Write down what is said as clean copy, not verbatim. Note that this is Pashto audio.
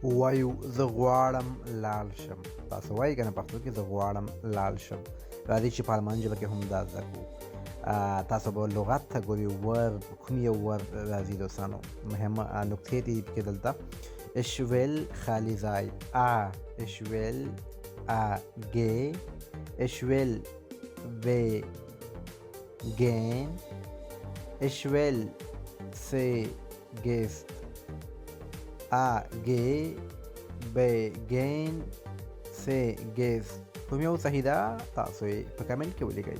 وایو زه غواړم لاړ شم. تاسو وایي که نه پښتو کې زه غواړم لاړ شم. راځئ چې په الماني ژبه کې هم دا زده کړو. تاسو به لغت ته ګورئ ورب کوم یو ورب راځي دوستانو. مهمه نکتې دي پکې دلته. Ich will خالی ځای ich will geh ich will gehen ich will sie gehst geh gehen sie gehst. کوم یو صحیح ده تاسو یې په کمنټ کې ولیکئ.